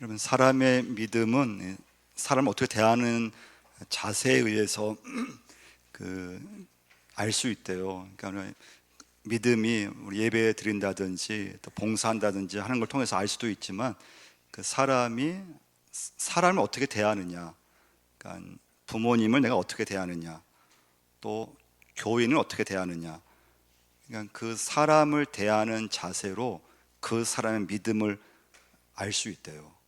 여러분, 사람의 믿음은 사람을 어떻게 대하는 자세에 의해서 알 수 있대요. 그러니까 믿음이 우리 예배 드린다든지 또 봉사한다든지 하는 걸 통해서 알 수도 있지만, 그 사람이 사람을 어떻게 대하느냐, 그러니까 부모님을 내가 어떻게 대하느냐, 또 교인을 어떻게 대하느냐, 그러니까 그 사람을 대하는 자세로 그 사람의 믿음을 알 수 있대요.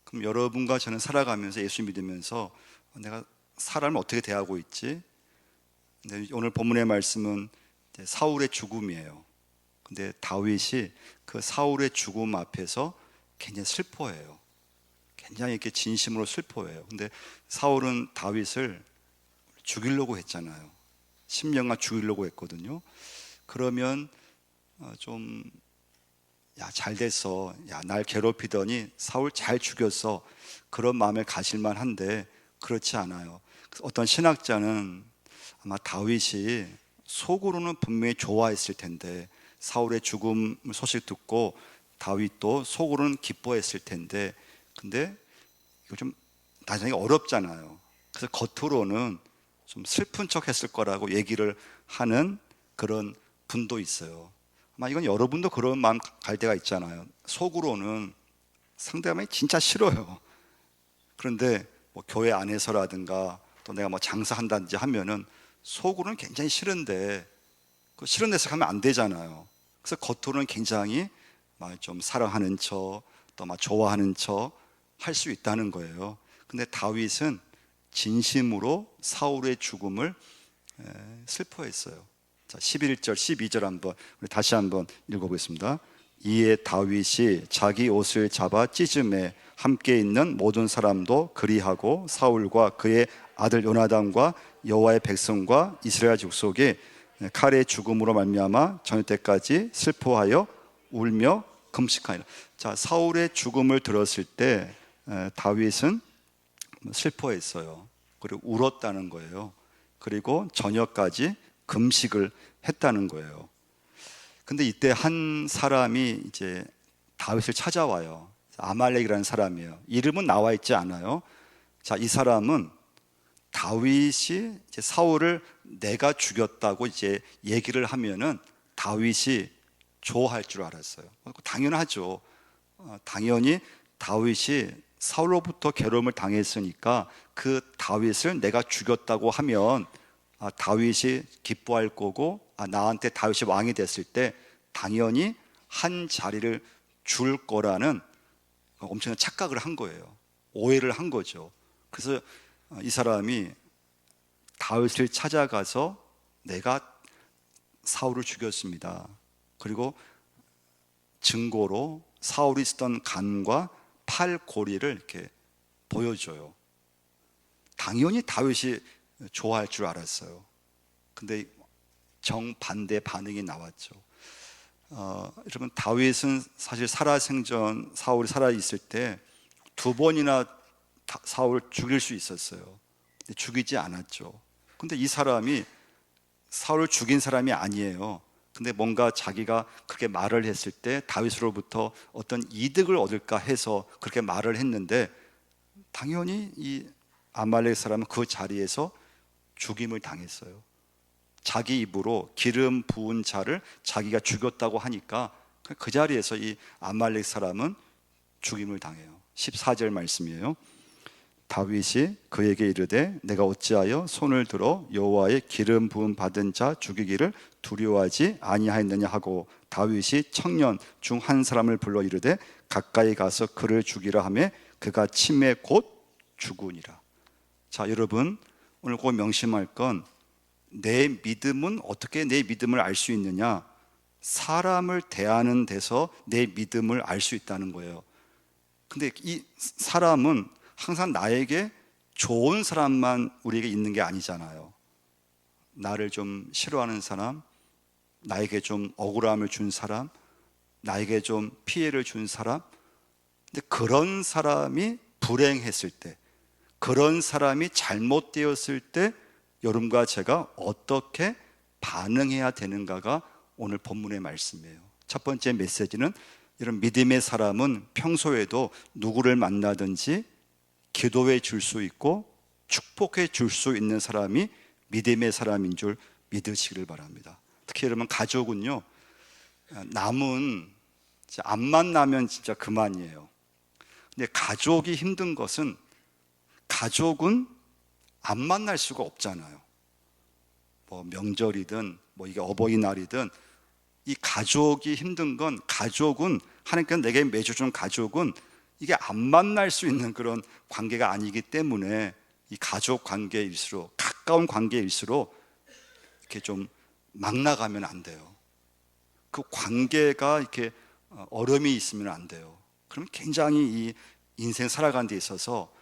그럼 여러분과 저는 살아가면서 예수 믿으면서 내가 사람을 어떻게 대하고 있지? 오늘 본문의 말씀은 사울의 죽음이에요. 근데 다윗이 그 사울의 죽음 앞에서 굉장히 슬퍼해요. 굉장히 이렇게 진심으로 슬퍼해요. 근데 사울은 다윗을 죽이려고 했잖아요. 10년간 죽이려고 했거든요. 그러면 좀 잘 됐어, 날 괴롭히더니 사울 잘 죽였어, 그런 마음에 가실만 한데 그렇지 않아요. 어떤 신학자는 아마 다윗이 속으로는 분명히 좋아했을 텐데, 사울의 죽음 소식 듣고 다윗도 속으로는 기뻐했을 텐데, 근데 이거 좀 나중에 어렵잖아요. 그래서 겉으로는 좀 슬픈 척 했을 거라고 얘기를 하는 그런 분도 있어요. 아마 이건 여러분도 그런 마음 갈 때가 있잖아요. 속으로는 상대방이 진짜 싫어요. 그런데 뭐 교회 안에서라든가 또 내가 뭐 장사한다든지 하면은 속으로는 굉장히 싫은데 그 싫은 데서 가면 안 되잖아요. 그래서 겉으로는 굉장히 막 좀 사랑하는 척, 또 막 좋아하는 척 할 수 있다는 거예요. 근데 다윗은 진심으로 사울의 죽음을 슬퍼했어요. 자, 11절, 12절 우리 다시 한번 읽어보겠습니다. 이에 다윗이 자기 옷을 잡아 찢음에 함께 있는 모든 사람도 그리하고 사울과 그의 아들 요나단과 여호와의 백성과 이스라엘 족속이 칼의 죽음으로 말미암아 저녁 때까지 슬퍼하여 울며 금식하니라. 자, 사울의 죽음을 들었을 때 다윗은 슬퍼했어요. 그리고 울었다는 거예요. 그리고 저녁까지 금식을 했다는 거예요. 근데 이때 한 사람이 이제 다윗을 찾아와요. 아말렉이라는 사람이에요. 이름은 나와 있지 않아요. 자, 이 사람은 다윗이 이제 사울을 내가 죽였다고 이제 얘기를 하면은 다윗이 좋아할 줄 알았어요. 당연하죠. 당연히 다윗이 사울로부터 괴로움을 당했으니까 그 다윗을 내가 죽였다고 하면 다윗이 기뻐할 거고, 나한테 다윗이 왕이 됐을 때 당연히 한 자리를 줄 거라는 엄청난 착각을 한 거예요. 오해를 한 거죠. 그래서 이 사람이 다윗을 찾아가서 내가 사울을 죽였습니다. 그리고 증거로 사울이 쓰던 간과 팔고리를 이렇게 보여줘요. 당연히 다윗이 좋아할 줄 알았어요. 근데 정반대 반응이 나왔죠. 여러분, 다윗은 사실 살아생전 사울이 살아있을 때 2번이나 사울을 죽일 수 있었어요. 근데 죽이지 않았죠. 근데 이 사람이 사울을 죽인 사람이 아니에요. 근데 뭔가 자기가 그렇게 말을 했을 때 다윗으로부터 어떤 이득을 얻을까 해서 그렇게 말을 했는데, 당연히 이 아말렉 사람은 그 자리에서 죽임을 당했어요. 자기 입으로 기름 부은 자를 자기가 죽였다고 하니까 그 자리에서 이 아말렉 사람은 죽임을 당해요. 14절 말씀이에요. 다윗이 그에게 이르되 내가 어찌하여 손을 들어 여호와의 기름 부음 받은 자 죽이기를 두려워하지 아니하였느냐 하고, 다윗이 청년 중 한 사람을 불러 이르되 가까이 가서 그를 죽이라 하매 그가 침에 곧 죽으니라. 자, 여러분, 오늘 꼭 명심할 건, 내 믿음은 어떻게 내 믿음을 알 수 있느냐? 사람을 대하는 데서 내 믿음을 알 수 있다는 거예요. 근데 이 사람은 항상 나에게 좋은 사람만 우리에게 있는 게 아니잖아요. 나를 좀 싫어하는 사람, 나에게 좀 억울함을 준 사람, 나에게 좀 피해를 준 사람. 근데 그런 사람이 불행했을 때, 그런 사람이 잘못되었을 때 여러분과 제가 어떻게 반응해야 되는가가 오늘 본문의 말씀이에요. 첫 번째 메시지는 이런 믿음의 사람은 평소에도 누구를 만나든지 기도해 줄 수 있고 축복해 줄 수 있는 사람이 믿음의 사람인 줄 믿으시기를 바랍니다. 특히 여러분, 가족은요, 남은 안 만나면 진짜 그만이에요. 근데 가족이 힘든 것은, 가족은 안 만날 수가 없잖아요. 뭐 명절이든 뭐 이게 어버이날이든, 이 가족이 힘든 건, 가족은 하나님께서 내게 매주 준 가족은 이게 안 만날 수 있는 그런 관계가 아니기 때문에, 이 가족 관계일수록, 가까운 관계일수록 이렇게 좀 막 나가면 안 돼요. 그 관계가 이렇게 어려움이 있으면 안 돼요. 그럼 굉장히 이 인생 살아가는 데 있어서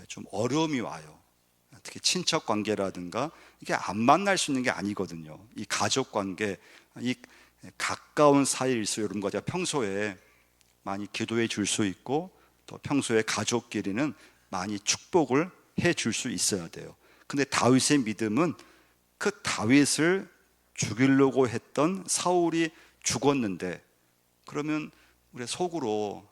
좀 어려움이 와요. 특히 친척 관계라든가 이게 안 만날 수 있는 게 아니거든요. 이 가족 관계, 이 가까운 사이일수록 여러분과 제가 평소에 많이 기도해 줄 수 있고, 또 평소에 가족끼리는 많이 축복을 해 줄 수 있어야 돼요. 근데 다윗의 믿음은, 그 다윗을 죽이려고 했던 사울이 죽었는데, 그러면 우리 속으로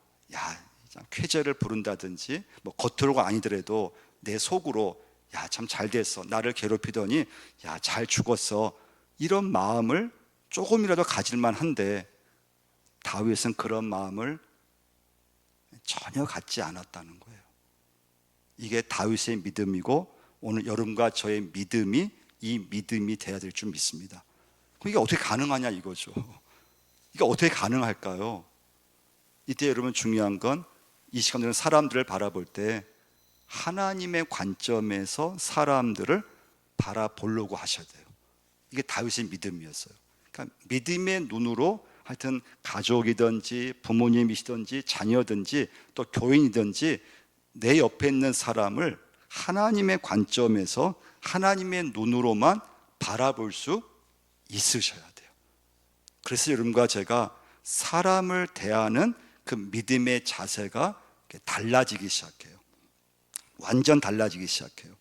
쾌재를 부른다든지, 뭐 겉으로가 아니더라도 내 속으로 참 잘 됐어, 나를 괴롭히더니 잘 죽었어, 이런 마음을 조금이라도 가질만 한데, 다윗은 그런 마음을 전혀 갖지 않았다는 거예요. 이게 다윗의 믿음이고, 오늘 여러분과 저의 믿음이 이 믿음이 돼야 될 줄 믿습니다. 그럼 이게 어떻게 가능하냐 이거죠. 이게 어떻게 가능할까요? 이때 여러분, 중요한 건 이 시간에는 사람들을 바라볼 때 하나님의 관점에서 사람들을 바라보려고 하셔야 돼요. 이게 다윗의 믿음이었어요. 그러니까 믿음의 눈으로, 하여튼 가족이든지 부모님이시든지 자녀든지 또 교인이든지 내 옆에 있는 사람을 하나님의 관점에서, 하나님의 눈으로만 바라볼 수 있으셔야 돼요. 그래서 여러분과 제가 사람을 대하는 그 믿음의 자세가 달라지기 시작해요. 완전 달라지기 시작해요.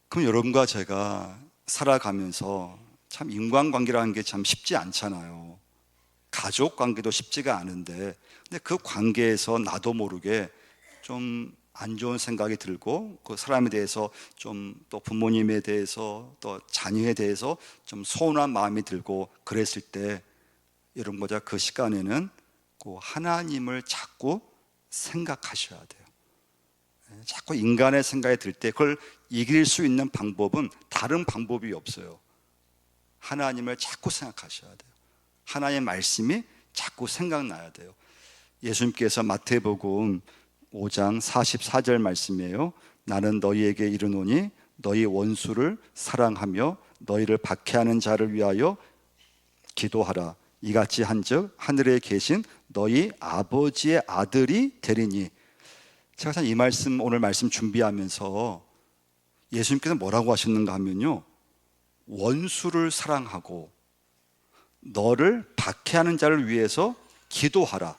그럼 여러분과 제가 살아가면서 참 인간관계라는 게 참 쉽지 않잖아요. 가족 관계도 쉽지가 않은데, 근데 그 관계에서 나도 모르게 좀 안 좋은 생각이 들고, 그 사람에 대해서 좀, 또 부모님에 대해서 또 자녀에 대해서 좀 서운한 마음이 들고 그랬을 때, 여러분과 제가 그 시간에는 그 하나님을 자꾸 생각하셔야 돼요. 자꾸 인간의 생각이 들 때 그걸 이길 수 있는 방법은 다른 방법이 없어요. 하나님을 자꾸 생각하셔야 돼요. 하나님의 말씀이 자꾸 생각나야 돼요. 예수님께서 마태복음 5장 44절 말씀이에요. 나는 너희에게 이르노니 너희 원수를 사랑하며 너희를 박해하는 자를 위하여 기도하라. 이같이 한즉 하늘에 계신 너희 아버지의 아들이 되리니. 제가 이 말씀, 오늘 말씀 준비하면서 예수님께서 뭐라고 하셨는가 하면요, 원수를 사랑하고 너를 박해하는 자를 위해서 기도하라.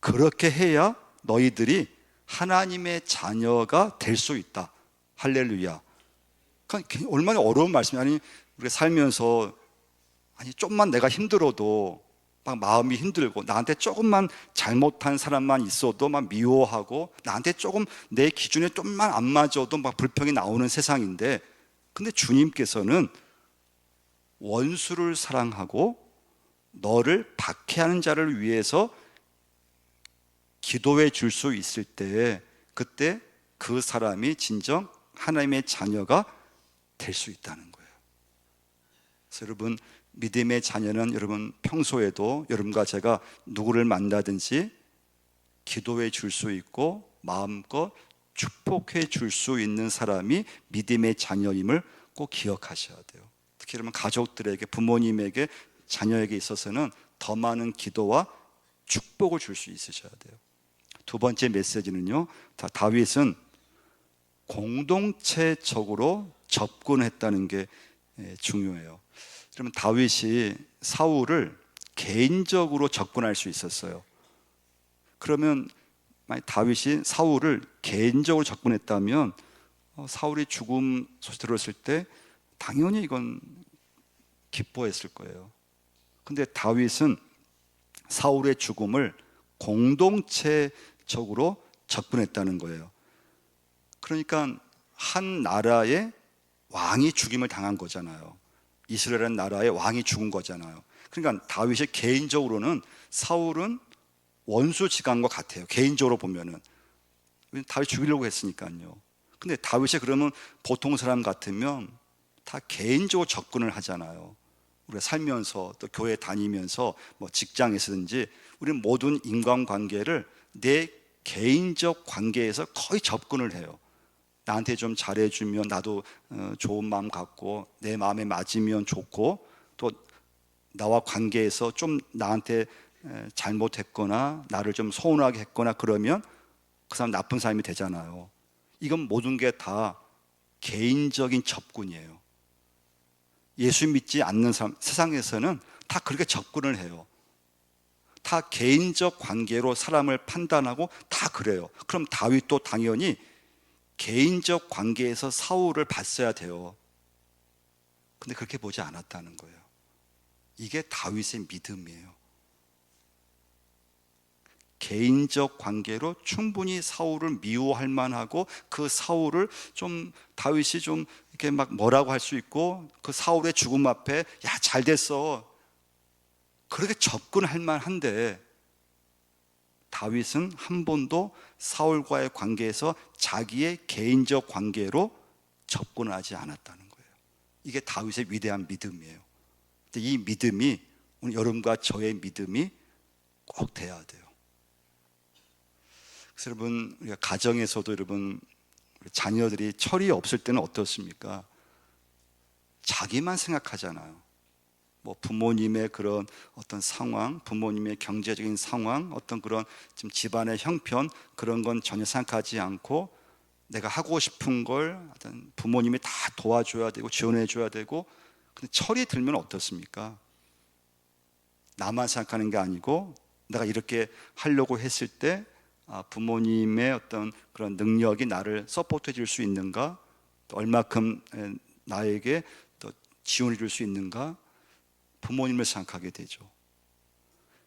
그렇게 해야 너희들이 하나님의 자녀가 될 수 있다. 할렐루야. 그러니까 얼마나 어려운 말씀이, 아니 우리가 살면서 좀만 내가 힘들어도 막 마음이 힘들고, 나한테 조금만 잘못한 사람만 있어도 막 미워하고, 나한테 조금 내 기준에 좀만 안 맞아도 막 불평이 나오는 세상인데, 근데 주님께서는 원수를 사랑하고 너를 박해하는 자를 위해서 기도해 줄 수 있을 때, 그때 그 사람이 진정 하나님의 자녀가 될 수 있다는 거예요. 그래서 여러분, 믿음의 자녀는 여러분 평소에도 여러분과 제가 누구를 만나든지 기도해 줄 수 있고 마음껏 축복해 줄 수 있는 사람이 믿음의 자녀임을 꼭 기억하셔야 돼요. 특히 여러분 가족들에게, 부모님에게, 자녀에게 있어서는 더 많은 기도와 축복을 줄 수 있으셔야 돼요. 두 번째 메시지는요, 다윗은 공동체적으로 접근했다는 게 중요해요. 그러면 다윗이 사울을 개인적으로 접근할 수 있었어요. 그러면 만약 다윗이 사울을 개인적으로 접근했다면 사울이 죽음 소식 들었을 때 당연히 이건 기뻐했을 거예요. 근데 다윗은 사울의 죽음을 공동체적으로 접근했다는 거예요. 그러니까 한 나라의 왕이 죽임을 당한 거잖아요. 이스라엘 나라의 왕이 죽은 거잖아요. 그러니까 다윗이 개인적으로는 사울은 원수지간과 같아요. 개인적으로 보면은 다윗 죽이려고 했으니까요. 근데 다윗이 그러면 보통 사람 같으면 다 개인적으로 접근을 하잖아요. 우리가 살면서 또 교회 다니면서 뭐 직장에서든지 우리는 모든 인간관계를 내 개인적 관계에서 거의 접근을 해요. 나한테 좀 잘해주면 나도 좋은 마음 갖고 내 마음에 맞으면 좋고, 또 나와 관계에서 좀 나한테 잘못했거나 나를 좀 서운하게 했거나 그러면 그 사람 나쁜 사람이 되잖아요. 이건 모든 게 다 개인적인 접근이에요. 예수 믿지 않는 사람, 세상에서는 다 그렇게 접근을 해요. 다 개인적 관계로 사람을 판단하고 다 그래요. 그럼 다윗도 당연히 개인적 관계에서 사울을 봤어야 돼요. 근데 그렇게 보지 않았다는 거예요. 이게 다윗의 믿음이에요. 개인적 관계로 충분히 사울을 미워할 만하고, 그 사울을 좀 다윗이 좀 이렇게 막 뭐라고 할 수 있고, 그 사울의 죽음 앞에 야 잘 됐어 그렇게 접근할 만한데, 다윗은 한 번도 사울과의 관계에서 자기의 개인적 관계로 접근하지 않았다는 거예요. 이게 다윗의 위대한 믿음이에요. 근데 이 믿음이 오늘 여러분과 저의 믿음이 꼭 돼야 돼요. 그래서 여러분, 우리가 가정에서도 여러분, 우리 자녀들이 철이 없을 때는 어떻습니까? 자기만 생각하잖아요. 뭐 부모님의 그런 어떤 상황, 부모님의 경제적인 상황, 어떤 그런 지금 집안의 형편, 그런 건 전혀 생각하지 않고 내가 하고 싶은 걸 어떤 부모님이 다 도와줘야 되고 지원해 줘야 되고. 근데 철이 들면 어떻습니까? 나만 생각하는 게 아니고 내가 이렇게 하려고 했을 때 부모님의 어떤 그런 능력이 나를 서포트해 줄 수 있는가, 또 얼마큼 나에게 또 지원해 줄 수 있는가, 부모님을 생각하게 되죠.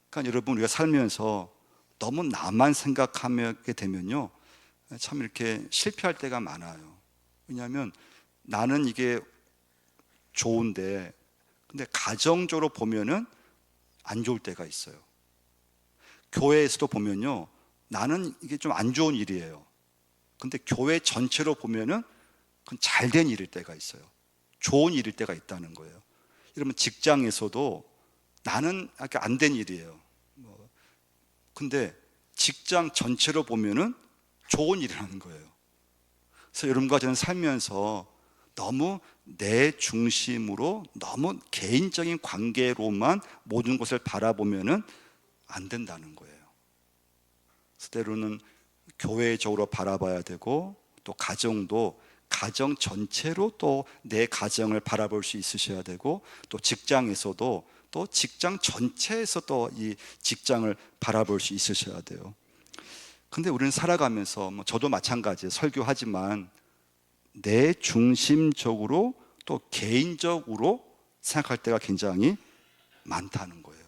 그러니까 여러분, 우리가 살면서 너무 나만 생각하게 되면요, 참 이렇게 실패할 때가 많아요. 왜냐하면 나는 이게 좋은데, 근데 가정적으로 보면은 안 좋을 때가 있어요. 교회에서도 보면요, 나는 이게 좀 안 좋은 일이에요. 근데 교회 전체로 보면은 그건 잘된 일일 때가 있어요. 좋은 일일 때가 있다는 거예요. 여러분, 직장에서도 나는 안 된 일이에요. 근데 직장 전체로 보면은 좋은 일이라는 거예요. 그래서 여러분과 저는 살면서 너무 내 중심으로, 너무 개인적인 관계로만 모든 것을 바라보면은 안 된다는 거예요. 그래서 때로는 교회적으로 바라봐야 되고, 또 가정도 가정 전체로 또 내 가정을 바라볼 수 있으셔야 되고, 또 직장에서도 또 직장 전체에서 또 이 직장을 바라볼 수 있으셔야 돼요. 근데 우리는 살아가면서 저도 마찬가지예요. 설교하지만 내 중심적으로 또 개인적으로 생각할 때가 굉장히 많다는 거예요.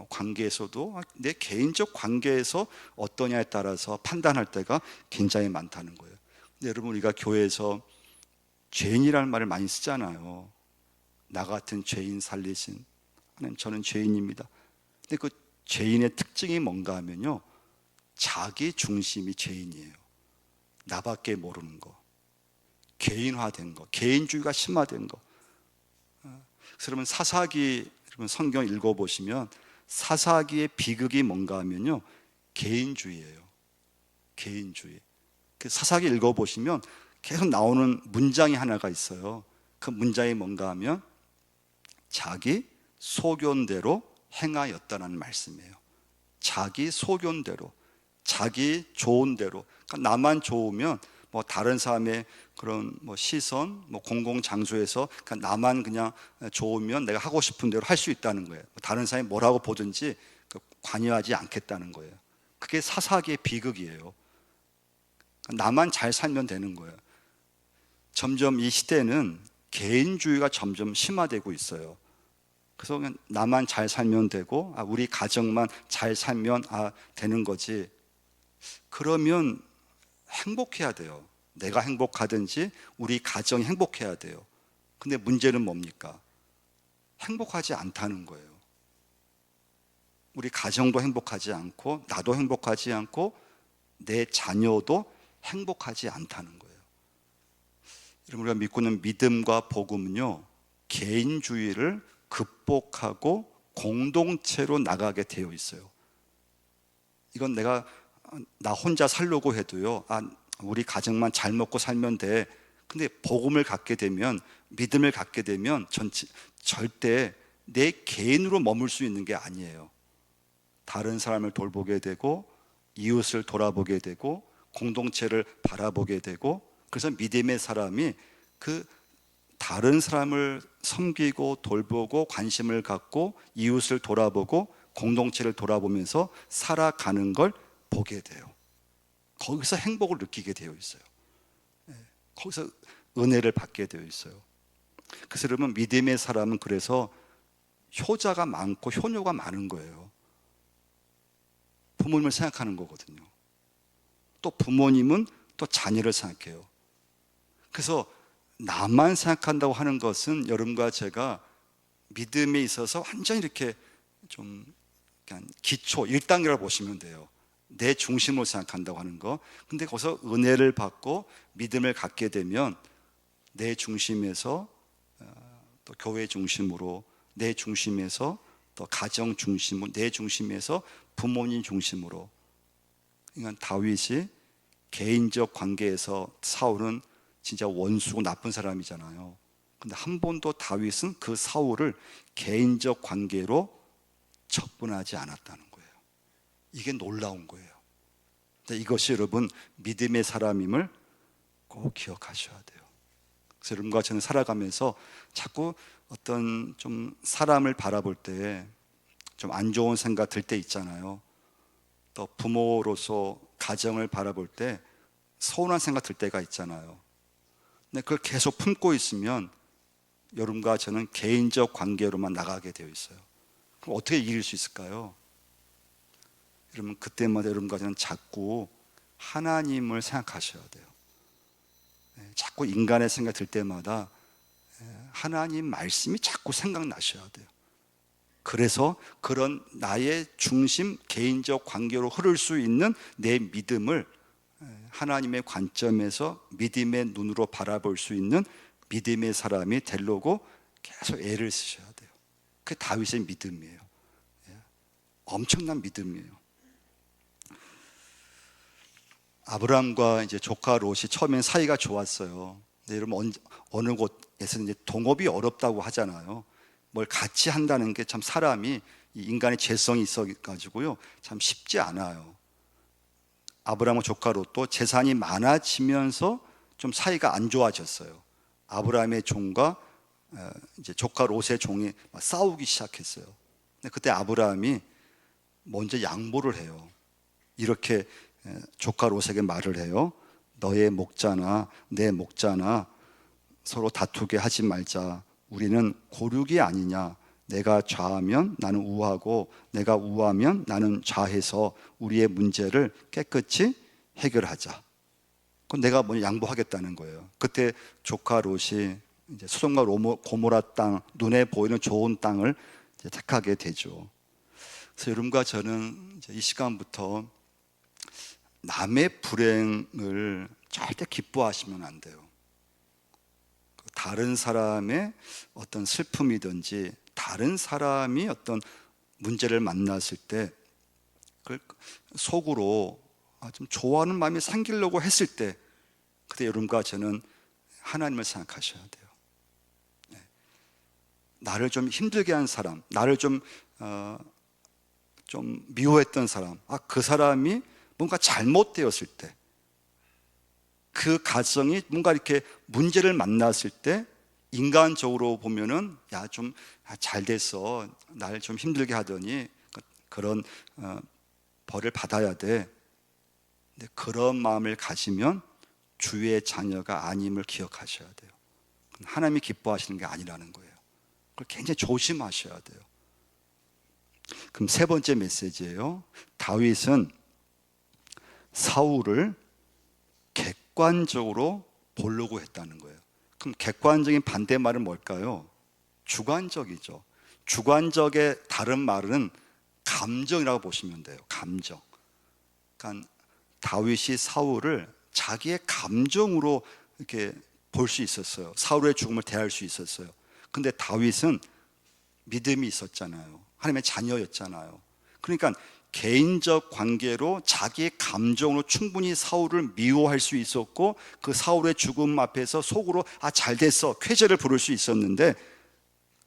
관계에서도 내 개인적 관계에서 어떠냐에 따라서 판단할 때가 굉장히 많다는 거예요. 근데 여러분, 우리가 교회에서 죄인이라는 말을 많이 쓰잖아요. 나 같은 죄인 살리신 하나님, 저는 죄인입니다. 근데 그 죄인의 특징이 뭔가 하면요, 자기 중심이 죄인이에요. 나밖에 모르는 거, 개인화된 거, 개인주의가 심화된 거. 그래서 여러분, 사사기, 여러분 성경 읽어보시면 사사기의 비극이 뭔가 하면요, 개인주의예요. 개인주의. 그 사사기 읽어보시면 계속 나오는 문장이 하나가 있어요. 그 문장이 뭔가 하면 자기 소견대로 행하였다는 말씀이에요. 자기 소견대로, 자기 좋은 대로. 그러니까 나만 좋으면 뭐 다른 사람의 그런 뭐 시선, 뭐 공공 장소에서 그러니까 나만 그냥 좋으면 내가 하고 싶은 대로 할 수 있다는 거예요. 다른 사람이 뭐라고 보든지 관여하지 않겠다는 거예요. 그게 사사기의 비극이에요. 나만 잘 살면 되는 거예요. 점점 이 시대는 개인주의가 점점 심화되고 있어요. 그래서 그냥 나만 잘 살면 되고, 우리 가정만 잘 살면 되는 거지. 그러면 행복해야 돼요. 내가 행복하든지 우리 가정이 행복해야 돼요. 근데 문제는 뭡니까? 행복하지 않다는 거예요. 우리 가정도 행복하지 않고, 나도 행복하지 않고, 내 자녀도 행복하지 않다는 거예요. 여러분, 우리가 믿고 있는 믿음과 복음은요, 개인주의를 극복하고 공동체로 나가게 되어 있어요. 이건 나 혼자 살려고 해도요, 우리 가정만 잘 먹고 살면 돼. 근데 복음을 갖게 되면, 믿음을 갖게 되면 절대 내 개인으로 머물 수 있는 게 아니에요. 다른 사람을 돌보게 되고, 이웃을 돌아보게 되고, 공동체를 바라보게 되고, 그래서 믿음의 사람이 그 다른 사람을 섬기고 돌보고 관심을 갖고 이웃을 돌아보고 공동체를 돌아보면서 살아가는 걸 보게 돼요. 거기서 행복을 느끼게 되어 있어요. 거기서 은혜를 받게 되어 있어요. 그래서 여러분, 믿음의 사람은 그래서 효자가 많고 효녀가 많은 거예요. 부모님을 생각하는 거거든요. 또 부모님은 또 자녀를 생각해요. 그래서 나만 생각한다고 하는 것은 여러분과 제가 믿음에 있어서 완전히 이렇게 좀 그냥 기초 1단계라고 보시면 돼요. 내 중심으로 생각한다고 하는 거. 근데 거기서 은혜를 받고 믿음을 갖게 되면 내 중심에서 또 교회 중심으로, 내 중심에서 또 가정 중심으로, 내 중심에서 부모님 중심으로. 그러니까 다윗이 개인적 관계에서 사울은 진짜 원수고 나쁜 사람이잖아요. 근데 한 번도 다윗은 그 사울을 개인적 관계로 처분하지 않았다는 거예요. 이게 놀라운 거예요. 이것이 여러분 믿음의 사람임을 꼭 기억하셔야 돼요. 그래서 여러분과 저는 살아가면서 자꾸 어떤 좀 사람을 바라볼 때 좀 안 좋은 생각 들 때 있잖아요. 또 부모로서 가정을 바라볼 때 서운한 생각 들 때가 있잖아요. 근데 그걸 계속 품고 있으면 여러분과 저는 개인적 관계로만 나가게 되어 있어요. 그럼 어떻게 이길 수 있을까요? 여러분, 그때마다 여러분과 저는 자꾸 하나님을 생각하셔야 돼요. 자꾸 인간의 생각 들 때마다 하나님 말씀이 자꾸 생각나셔야 돼요. 그래서 그런 나의 중심, 개인적 관계로 흐를 수 있는 내 믿음을 하나님의 관점에서 믿음의 눈으로 바라볼 수 있는 믿음의 사람이 되려고 계속 애를 쓰셔야 돼요. 그게 다윗의 믿음이에요. 엄청난 믿음이에요. 아브라함과 이제 조카 롯이 처음엔 사이가 좋았어요. 근데 여러분, 어느 곳에서 이제 동업이 어렵다고 하잖아요. 뭘 같이 한다는 게 참 사람이 인간의 죄성이 있어가지고요, 참 쉽지 않아요. 아브라함과 조카 롯도 재산이 많아지면서 좀 사이가 안 좋아졌어요. 아브라함의 종과 이제 조카 롯의 종이 싸우기 시작했어요. 근데 그때 아브라함이 먼저 양보를 해요. 이렇게 조카 롯에게 말을 해요. 너의 목자나 내 목자나 서로 다투게 하지 말자. 우리는 고륙이 아니냐. 내가 좌하면 나는 우하고 내가 우하면 나는 좌해서 우리의 문제를 깨끗이 해결하자. 그건 내가 먼저 양보하겠다는 거예요. 그때 조카 롯이 이제 소돔과 고모라 땅, 눈에 보이는 좋은 땅을 이제 택하게 되죠. 그래서 여러분과 저는 이제 이 시간부터 남의 불행을 절대 기뻐하시면 안 돼요. 다른 사람의 어떤 슬픔이든지 다른 사람이 어떤 문제를 만났을 때 그걸 속으로 좀 좋아하는 마음이 생기려고 했을 때, 그때 여러분과 저는 하나님을 생각하셔야 돼요. 나를 좀 힘들게 한 사람, 나를 좀 미워했던 사람, 그 사람이 뭔가 잘못되었을 때, 그 가정이 뭔가 이렇게 문제를 만났을 때 인간적으로 보면은 좀 잘 됐어, 날 좀 힘들게 하더니 그런 벌을 받아야 돼. 근데 그런 마음을 가지면 주의 자녀가 아님을 기억하셔야 돼요. 하나님이 기뻐하시는 게 아니라는 거예요. 그걸 굉장히 조심하셔야 돼요. 그럼 세 번째 메시지예요. 다윗은 사울을 객관적으로 보려고 했다는 거예요. 그럼 객관적인 반대말은 뭘까요? 주관적이죠. 주관적의 다른 말은 감정이라고 보시면 돼요. 감정. 그러니까 다윗이 사울을 자기의 감정으로 이렇게 볼 수 있었어요. 사울의 죽음을 대할 수 있었어요. 근데 다윗은 믿음이 있었잖아요. 하나님의 자녀였잖아요. 그러니까 개인적 관계로 자기의 감정으로 충분히 사울을 미워할 수 있었고, 그 사울의 죽음 앞에서 속으로 잘 됐어, 쾌재를 부를 수 있었는데,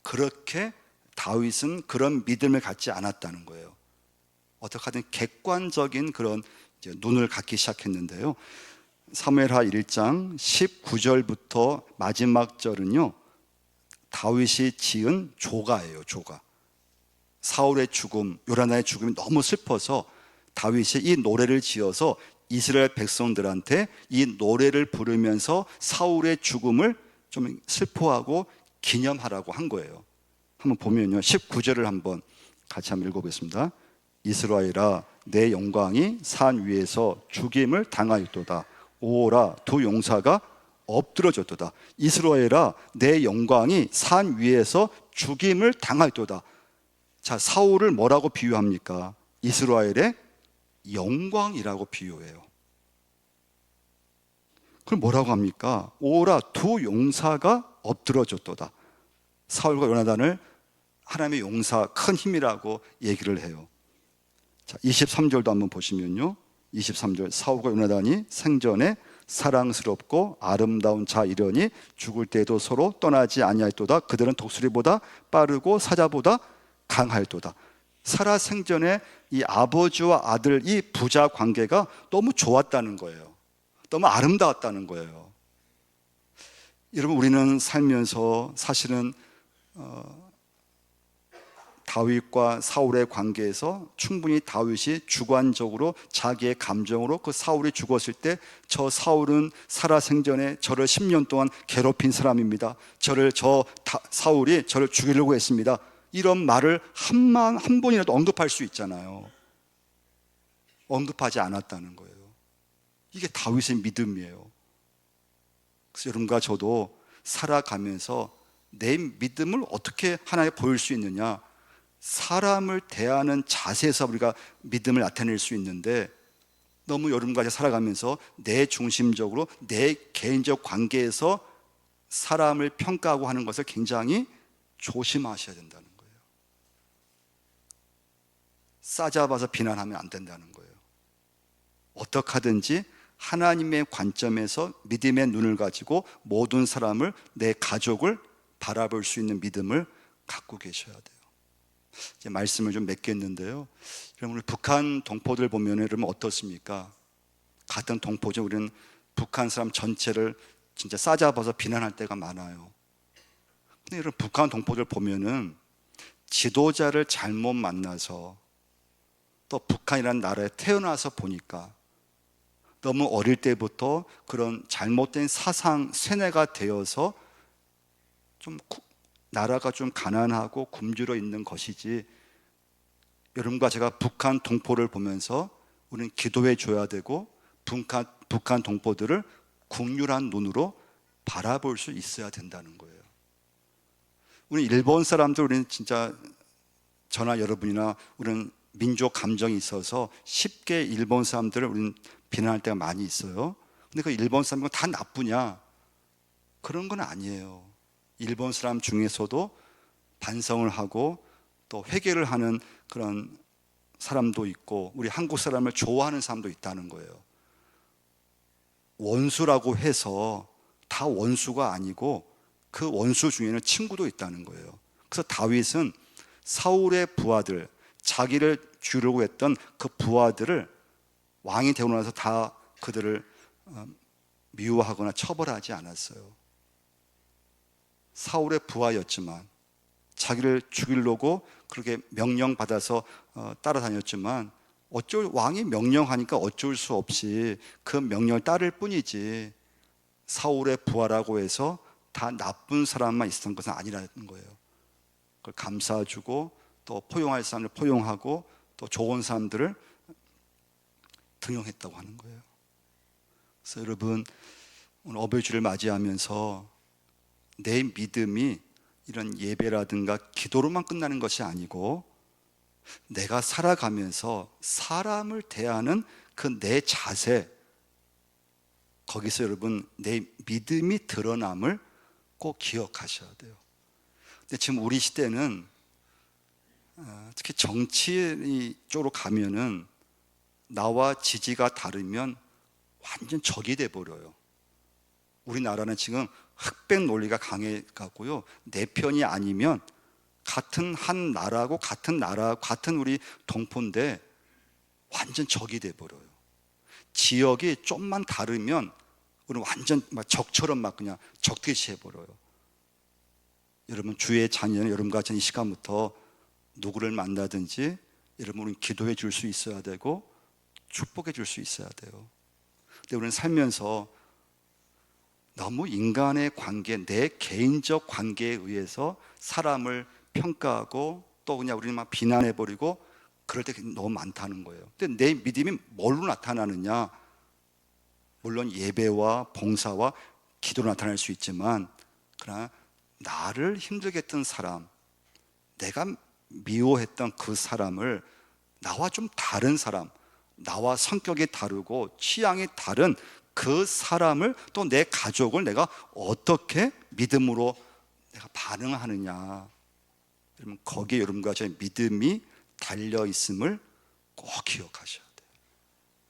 그렇게 다윗은 그런 믿음을 갖지 않았다는 거예요. 어떻게 하든 객관적인 그런 이제 눈을 갖기 시작했는데요. 사무엘하 1장 19절부터 마지막 절은요, 다윗이 지은 조가예요. 조가. 사울의 죽음, 요나단의 죽음이 너무 슬퍼서 다윗이 이 노래를 지어서 이스라엘 백성들한테 이 노래를 부르면서 사울의 죽음을 좀 슬퍼하고 기념하라고 한 거예요. 한번 보면요, 19절을 한번 같이 한번 읽어보겠습니다. 이스라엘아, 내 영광이 산 위에서 죽임을 당하였도다. 오라, 두 용사가 엎드러졌도다. 이스라엘아, 내 영광이 산 위에서 죽임을 당하였도다. 자, 사울을 뭐라고 비유합니까? 이스라엘의 영광이라고 비유해요. 그럼 뭐라고 합니까? 오라, 두 용사가 엎드러졌도다. 사울과 요나단을 하나님의 용사, 큰 힘이라고 얘기를 해요. 자, 23절도 한번 보시면요, 23절, 사울과 요나단이 생전에 사랑스럽고 아름다운 자이려니 죽을 때도 서로 떠나지 아니하였도다. 그들은 독수리보다 빠르고 사자보다 강하였도다. 살아 생전에 이 아버지와 아들, 이 부자 관계가 너무 좋았다는 거예요. 너무 아름다웠다는 거예요. 여러분, 우리는 살면서 사실은 다윗과 사울의 관계에서 충분히 다윗이 주관적으로 자기의 감정으로 그 사울이 죽었을 때, 저 사울은 살아생전에 저를 10년 동안 괴롭힌 사람입니다, 사울이 저를 죽이려고 했습니다, 이런 말을 한 번이라도 언급할 수 있잖아요. 언급하지 않았다는 거예요. 이게 다윗의 믿음이에요. 그래서 여러분과 저도 살아가면서 내 믿음을 어떻게 하나님께 보일 수 있느냐, 사람을 대하는 자세에서 우리가 믿음을 나타낼 수 있는데, 너무 여러분과 살아가면서 내 중심적으로 내 개인적 관계에서 사람을 평가하고 하는 것을 굉장히 조심하셔야 된다는 거예요. 싸잡아서 비난하면 안 된다는 거예요. 어떻게 하든지 하나님의 관점에서 믿음의 눈을 가지고 모든 사람을, 내 가족을 바라볼 수 있는 믿음을 갖고 계셔야 돼요. 이제 말씀을 좀 맺겠는데요, 여러분, 북한 동포들 보면 여러분 어떻습니까? 같은 동포죠. 우리는 북한 사람 전체를 진짜 싸잡아서 비난할 때가 많아요. 근데 여러분, 북한 동포들 보면은 지도자를 잘못 만나서, 또 북한이라는 나라에 태어나서 보니까 너무 어릴 때부터 그런 잘못된 사상 세뇌가 되어서 좀 나라가 좀 가난하고 굶주려 있는 것이지, 여러분과 제가 북한 동포를 보면서 우리는 기도해 줘야 되고, 북한 동포들을 국률한 눈으로 바라볼 수 있어야 된다는 거예요. 우리 일본 사람들, 우리는 진짜 저나 여러분이나 우리는 민족 감정이 있어서 쉽게 일본 사람들을 우리는 비난할 때가 많이 있어요. 근데 그 일본 사람은 다 나쁘냐? 그런 건 아니에요. 일본 사람 중에서도 반성을 하고 또 회개를 하는 그런 사람도 있고, 우리 한국 사람을 좋아하는 사람도 있다는 거예요. 원수라고 해서 다 원수가 아니고 그 원수 중에는 친구도 있다는 거예요. 그래서 다윗은 사울의 부하들, 자기를 죽이려고 했던 그 부하들을 왕이 되고 나서 다 그들을 미워하거나 처벌하지 않았어요. 사울의 부하였지만, 자기를 죽이려고 그렇게 명령받아서 따라다녔지만, 왕이 명령하니까 어쩔 수 없이 그 명령을 따를 뿐이지, 사울의 부하라고 해서 다 나쁜 사람만 있었던 것은 아니라는 거예요. 그걸 감싸주고 또 포용할 사람을 포용하고 또 좋은 사람들을 등용했다고 하는 거예요. 그래서 여러분, 오늘 어버이주를 맞이하면서 내 믿음이 이런 예배라든가 기도로만 끝나는 것이 아니고 내가 살아가면서 사람을 대하는 그 내 자세, 거기서 여러분 내 믿음이 드러남을 꼭 기억하셔야 돼요. 근데 지금 우리 시대는 특히 정치 쪽으로 가면은 나와 지지가 다르면 완전 적이 돼 버려요. 우리나라는 지금 흑백 논리가 강해 가고요. 내 편이 아니면 같은 한 나라고 같은 우리 동포인데 완전 적이 돼 버려요. 지역이 좀만 다르면 우리는 완전 막 적처럼 막 그냥 적대시 해 버려요. 여러분, 주의 자녀는 여러분과 이 시간부터 누구를 만나든지 여러분은 기도해 줄 수 있어야 되고 축복해 줄 수 있어야 돼요. 근데 우리는 살면서 너무 인간의 관계, 내 개인적 관계에 의해서 사람을 평가하고 또 그냥 우리는 막 비난해 버리고 그럴 때 너무 많다는 거예요. 근데 내 믿음이 뭘로 나타나느냐? 물론 예배와 봉사와 기도로 나타날 수 있지만, 그러나 나를 힘들게 했던 사람, 내가 미워했던 그 사람을, 나와 좀 다른 사람, 나와 성격이 다르고 취향이 다른 그 사람을, 또 내 가족을 내가 어떻게 믿음으로 내가 반응하느냐. 여러분, 거기에 여러분과 저의 믿음이 달려 있음을 꼭 기억하셔요.